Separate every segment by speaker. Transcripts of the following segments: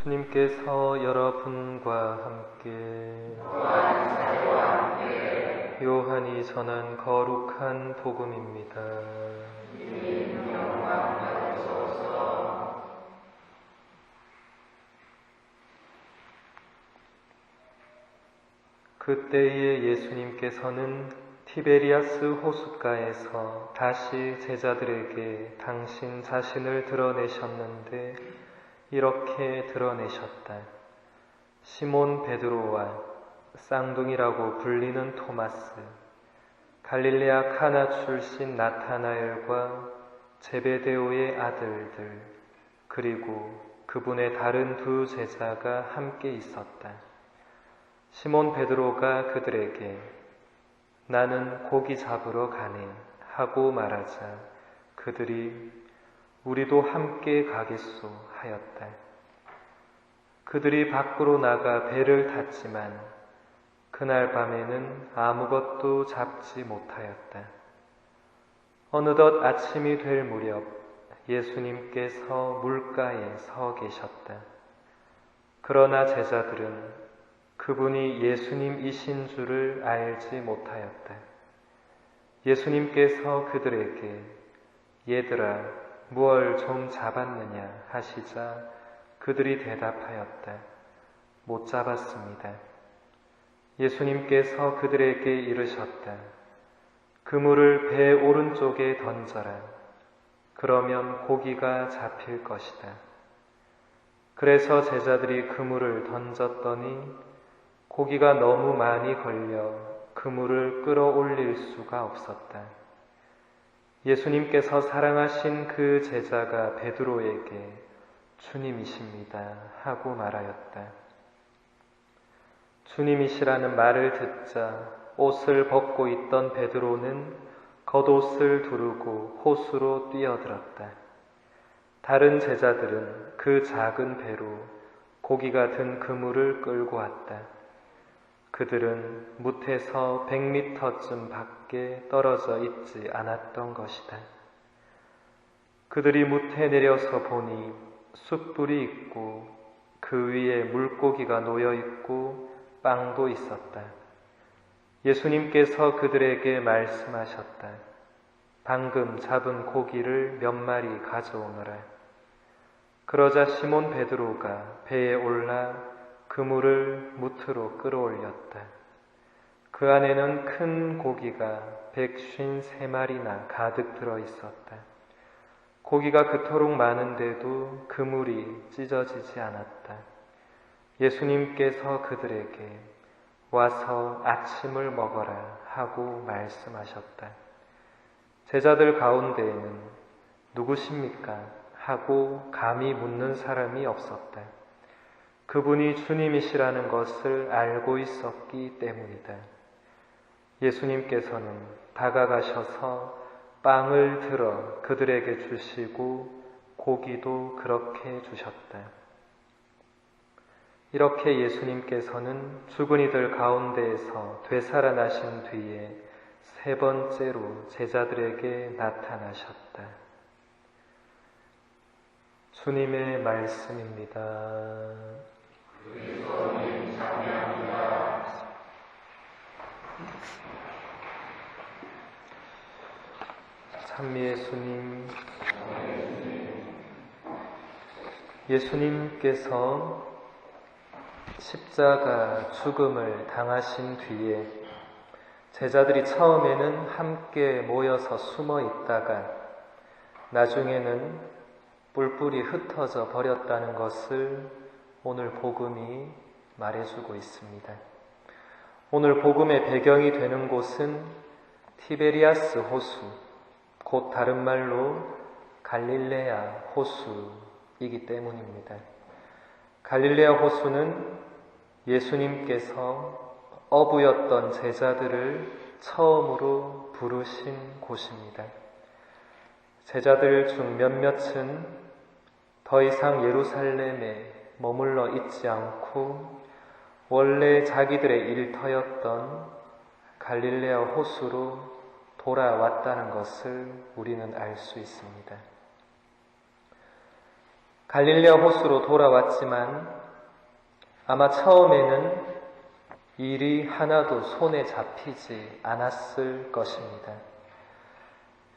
Speaker 1: 주님께서 여러분과 함께 요한이 전한 거룩한 복음입니다. 그때에 예수님께서는 티베리아스 호숫가에서 다시 제자들에게 당신 자신을 드러내셨는데 이렇게 드러내셨다. 시몬 베드로와 쌍둥이라고 불리는 토마스, 갈릴레아 카나 출신 나타나엘과 제베데오의 아들들, 그리고 그분의 다른 두 제자가 함께 있었다. 시몬 베드로가 그들에게 나는 고기 잡으러 가네 하고 말하자 그들이 우리도 함께 가겠소 하였다. 그들이 밖으로 나가 배를 탔지만 그날 밤에는 아무것도 잡지 못하였다. 어느덧 아침이 될 무렵 예수님께서 물가에 서 계셨다. 그러나 제자들은 그분이 예수님이신 줄을 알지 못하였다. 예수님께서 그들에게 얘들아 무얼 좀 잡았느냐 하시자 그들이 대답하였다. 못 잡았습니다. 예수님께서 그들에게 이르셨다. 그물을 배 오른쪽에 던져라. 그러면 고기가 잡힐 것이다. 그래서 제자들이 그물을 던졌더니 고기가 너무 많이 걸려 그물을 끌어올릴 수가 없었다. 예수님께서 사랑하신 그 제자가 베드로에게 주님이십니다 하고 말하였다. 주님이시라는 말을 듣자 옷을 벗고 있던 베드로는 겉옷을 두르고 호수로 뛰어들었다. 다른 제자들은 그 작은 배로 고기가 든 그물을 끌고 왔다. 그들은 뭇에서 100m쯤 밖에 떨어져 있지 않았던 것이다. 그들이 뭇에 내려서 보니 숯불이 있고 그 위에 물고기가 놓여 있고 빵도 있었다. 예수님께서 그들에게 말씀하셨다. 방금 잡은 고기를 몇 마리 가져오너라. 그러자 시몬 베드로가 배에 올라 그물을 뭇으로 끌어올렸다. 그 안에는 큰 고기가 153마리나 가득 들어 있었다. 고기가 그토록 많은데도 그물이 찢어지지 않았다. 예수님께서 그들에게 와서 아침을 먹어라 하고 말씀하셨다. 제자들 가운데에는 누구십니까? 하고 감히 묻는 사람이 없었다. 그분이 주님이시라는 것을 알고 있었기 때문이다. 예수님께서는 다가가셔서 빵을 들어 그들에게 주시고 고기도 그렇게 주셨다. 이렇게 예수님께서는 죽은 이들 가운데에서 되살아나신 뒤에 세 번째로 제자들에게 나타나셨다. 주님의 말씀입니다. 그리스도님 찬양합니다. 찬미의 주님, 예수님께서 십자가 죽음을 당하신 뒤에 제자들이 처음에는 함께 모여서 숨어 있다가 나중에는 뿔뿔이 흩어져 버렸다는 것을 오늘 복음이 말해주고 있습니다. 오늘 복음의 배경이 되는 곳은 티베리아스 호수, 곧 다른 말로 갈릴레아 호수이기 때문입니다. 갈릴레아 호수는 예수님께서 어부였던 제자들을 처음으로 부르신 곳입니다. 제자들 중 몇몇은 더 이상 예루살렘에 머물러 있지 않고 원래 자기들의 일터였던 갈릴레아 호수로 돌아왔다는 것을 우리는 알 수 있습니다. 갈릴레아 호수로 돌아왔지만 아마 처음에는 일이 하나도 손에 잡히지 않았을 것입니다.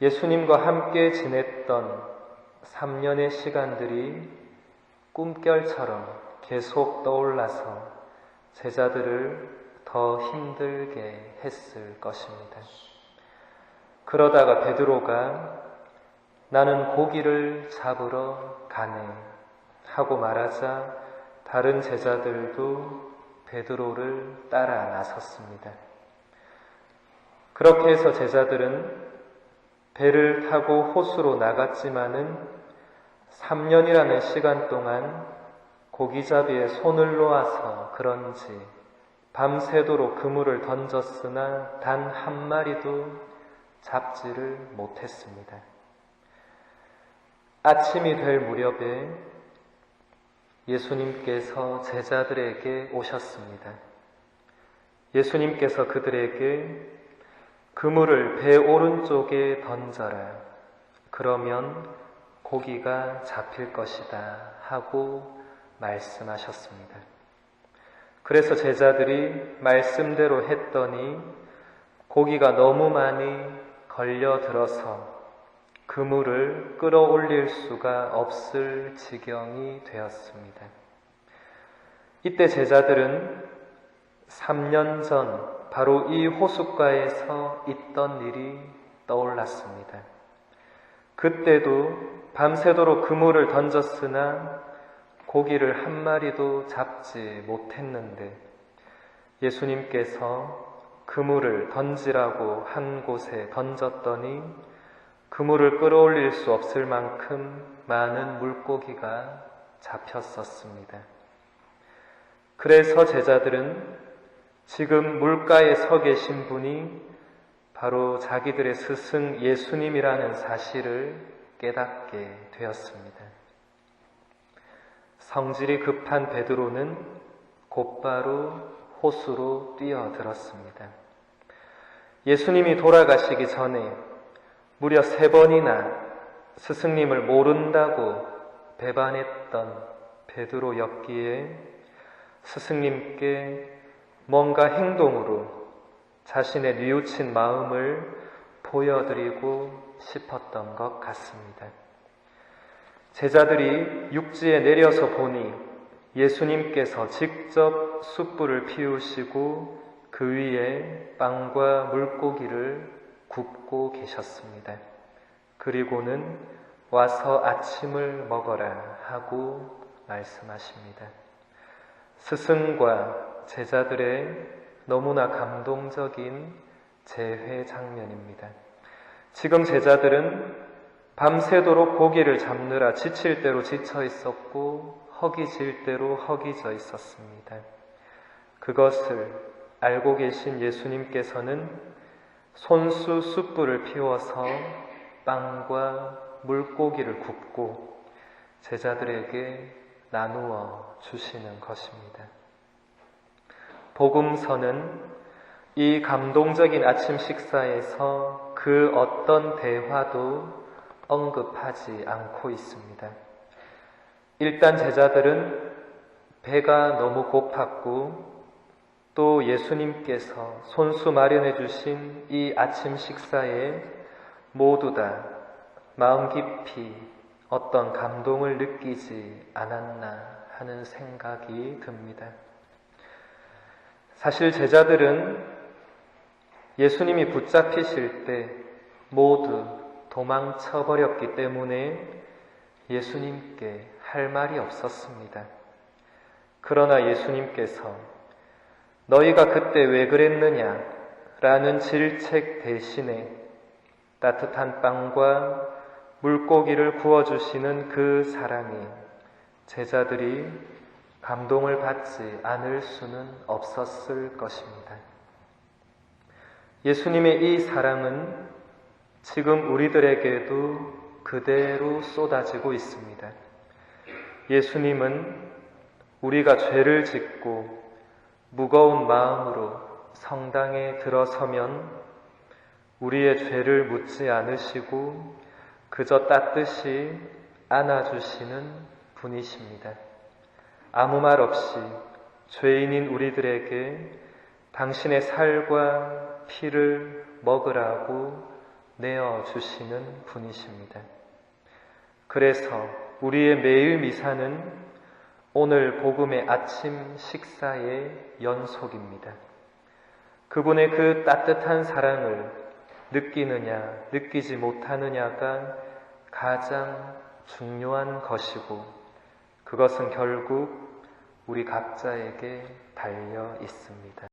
Speaker 1: 예수님과 함께 지냈던 3년의 시간들이 꿈결처럼 계속 떠올라서 제자들을 더 힘들게 했을 것입니다. 그러다가 베드로가 나는 고기를 잡으러 가네 하고 말하자 다른 제자들도 베드로를 따라 나섰습니다. 그렇게 해서 제자들은 배를 타고 호수로 나갔지만은 3년이라는 시간 동안 고기잡이에 손을 놓아서 그런지 밤새도록 그물을 던졌으나 단 한 마리도 잡지를 못했습니다. 아침이 될 무렵에 예수님께서 제자들에게 오셨습니다. 예수님께서 그들에게 그물을 배 오른쪽에 던져라. 그러면 고기가 잡힐 것이다 하고 말씀하셨습니다. 그래서 제자들이 말씀대로 했더니 고기가 너무 많이 걸려들어서 그물을 끌어올릴 수가 없을 지경이 되었습니다. 이때 제자들은 3년 전 바로 이 호숫가에서 있던 일이 떠올랐습니다. 그때도 밤새도록 그물을 던졌으나 고기를 한 마리도 잡지 못했는데 예수님께서 그물을 던지라고 한 곳에 던졌더니 그물을 끌어올릴 수 없을 만큼 많은 물고기가 잡혔었습니다. 그래서 제자들은 지금 물가에 서 계신 분이 바로 자기들의 스승 예수님이라는 사실을 깨닫게 되었습니다. 성질이 급한 베드로는 곧바로 호수로 뛰어들었습니다. 예수님이 돌아가시기 전에 무려 3번이나 스승님을 모른다고 배반했던 베드로였기에 스승님께 뭔가 행동으로 자신의 뉘우친 마음을 보여드리고 싶었던 것 같습니다. 제자들이 육지에 내려서 보니 예수님께서 직접 숯불을 피우시고 그 위에 빵과 물고기를 굽고 계셨습니다. 그리고는 와서 아침을 먹어라 하고 말씀하십니다. 스승과 제자들의 너무나 감동적인 재회 장면입니다. 지금 제자들은 밤새도록 고기를 잡느라 지칠 대로 지쳐 있었고 허기질 대로 허기져 있었습니다. 그것을 알고 계신 예수님께서는 손수 숯불을 피워서 빵과 물고기를 굽고 제자들에게 나누어 주시는 것입니다. 복음서는 이 감동적인 아침 식사에서 그 어떤 대화도 언급하지 않고 있습니다. 일단 제자들은 배가 너무 고팠고 또 예수님께서 손수 마련해 주신 이 아침 식사에 모두 다 마음 깊이 어떤 감동을 느끼지 않았나 하는 생각이 듭니다. 사실 제자들은 예수님이 붙잡히실 때 모두 도망쳐버렸기 때문에 예수님께 할 말이 없었습니다. 그러나 예수님께서 너희가 그때 왜 그랬느냐 라는 질책 대신에 따뜻한 빵과 물고기를 구워주시는 그 사랑이 제자들이 감동을 받지 않을 수는 없었을 것입니다. 예수님의 이 사랑은 지금 우리들에게도 그대로 쏟아지고 있습니다. 예수님은 우리가 죄를 짓고 무거운 마음으로 성당에 들어서면 우리의 죄를 묻지 않으시고 그저 따뜻이 안아주시는 분이십니다. 아무 말 없이 죄인인 우리들에게 당신의 살과 피를 먹으라고 내어주시는 분이십니다. 그래서 우리의 매일 미사는 오늘 복음의 아침 식사의 연속입니다. 그분의 그 따뜻한 사랑을 느끼느냐, 느끼지 못하느냐가 가장 중요한 것이고, 그것은 결국 우리 각자에게 달려 있습니다.